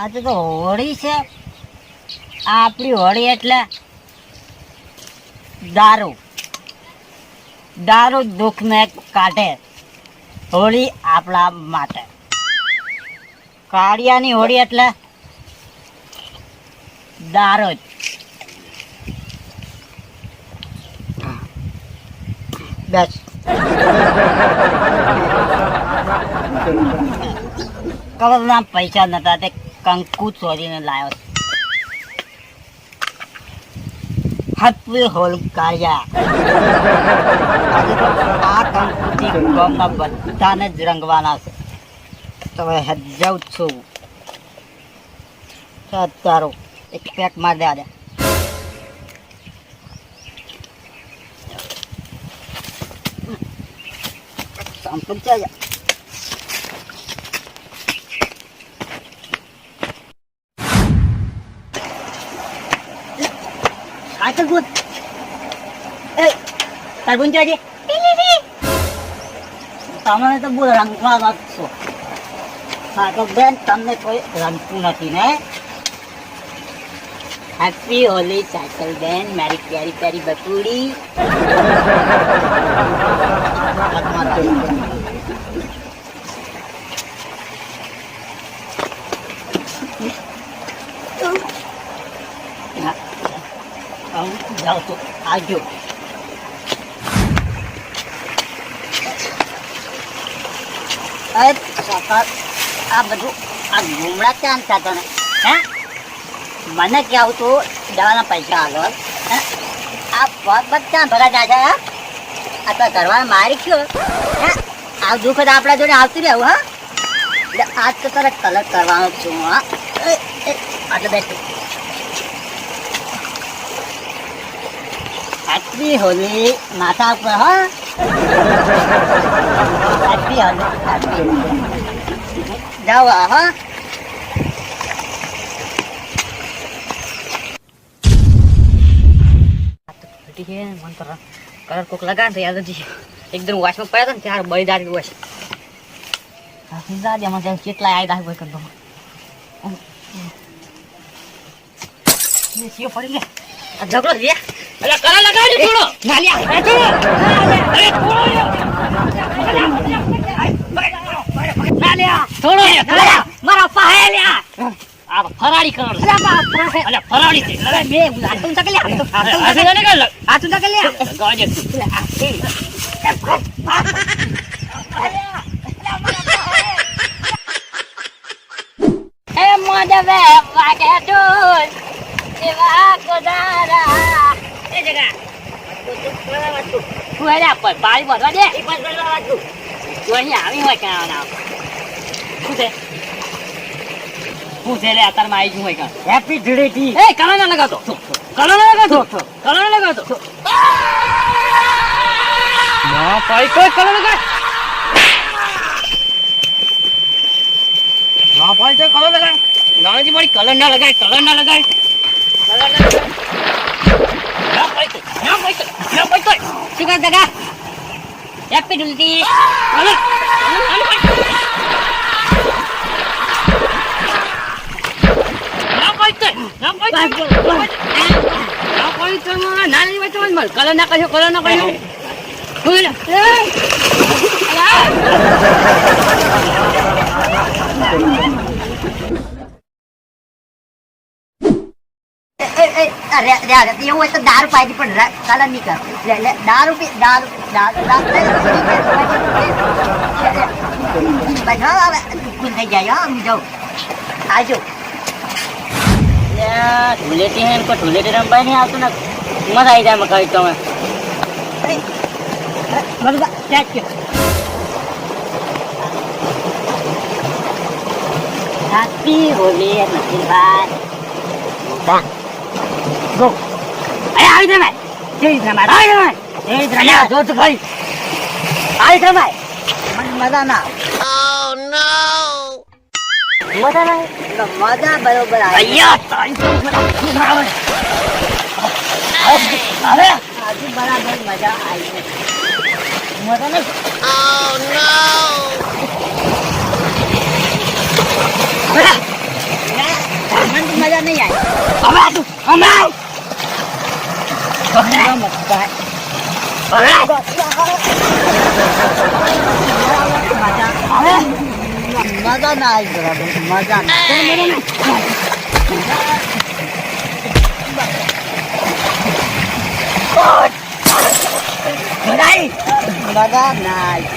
આજે તો હોળી છે. આપણી હોળી એટલે દારૂ દારૂ દુઃખ ને કાઢે. હોળી આપણા માટે. કાળિયાની હોળી એટલે દારૂ જ. બસ કવરના પૈસા નતા તે કંકુ ચોરીને લાવ્યો. હેપી હોળી કાળિયા. આ કંકુથી ગામના બધાને જ રંગવાના છે. તો હવે જાઉં છું. તારો એક પેક માર દે આજે. સંપૂર્ણ ચાલ્યા. તરબૂચ તરબૂચ જોઈએ. તમે તો બહુ રંગવા છો. હા તો બેન તમને કોઈ રંગતું નથી ને. હેપી હોલી સાયકલ બેન, મારી પ્યારી પ્યારી બટુડી. જાઓ તો આવજો. આ બધું આ ઘૂમડા ક્યાં થતો ને હે. મને કહેવું તું દવાના પૈસા આલો. આ પગ બધા ભરા જાય છે. આ તો કરવા મારી ગયો હે. આ દુઃખ તો આપણા જોડે આવતું રહેવું. હા એટલે આજ તો તારે કલર કરવાનો છું. હા એટલે બેઠું. હેપી હોલી માથા ઉપર. હા હેપી હોલી હેપી હોલી. જાઓ હા. मन तो कलर कोक लगा तो याद जी एकदम वॉश में पड़ा था ना चार बड़ी दादी वॉश दादी हमारे चेतला आए दादी कर दो. ये सीओ पड़ी ले झगड़ो लिया. अरे कलर लगा दे छोड़ो ना लिया. अरे छोड़ो अरे छोड़ो ना लिया छोड़ो मारा पाए लिया. आप फरारी कलर. अरे फरारी से अरे मैं तुम तक ले हाथ उठा कर ले. गाजे ए मोदे वे वागे डोल देवा कोदारा ए जगह तू है पर बारी बोलवा दे. ई पर बोलवा तू तू અહીંયા આવી હોય કે ના શું છે પૂછે લે અત્યારે માં આવી ગયું હોય કાં. હેપી ધીડેટી. એ કલર ના લગાતો કલર ના લગાતો કલર ના લગાતો ના ભાઈ કોઈ કલર લગાય ના ભાઈ તો કલર લગાય. નાનાજી મારી કલર ના લગાય કલર ના લગાય કલર ના લગાય. ના ભાઈ તો ના ભાઈ તો ના ભાઈ તો શું કર દગા. હેપી ધીડેટી કલર कलर ना कहो कलर ना कहो अरे ये वो तो दारू पाई पर कलर नहीं कर ले दारू भी दारू बैठो कुछ नहीं जाए. हम जाओ आ जाओ. ढूलेटी है इनको ढूलेटी रंबाई नहीं आता ना मजा आई जाए. मैं कही तो मैं हैप्पी होली नसीर भाई. अरे आई थे मैं तेरी रमाई आई थे मैं तेरी रमाई जो तो भाई आई थे मैं मजा ना. ओह नो मजा ना मजा बरोबर आया. अरे आज बराबर मजा आई है. मजा नहीं. ओह नो મજા નહીં આવી. હમણાં તું હમણાં મજા ના આવી બરાબર મજા ના બધાય મજા ના આવી.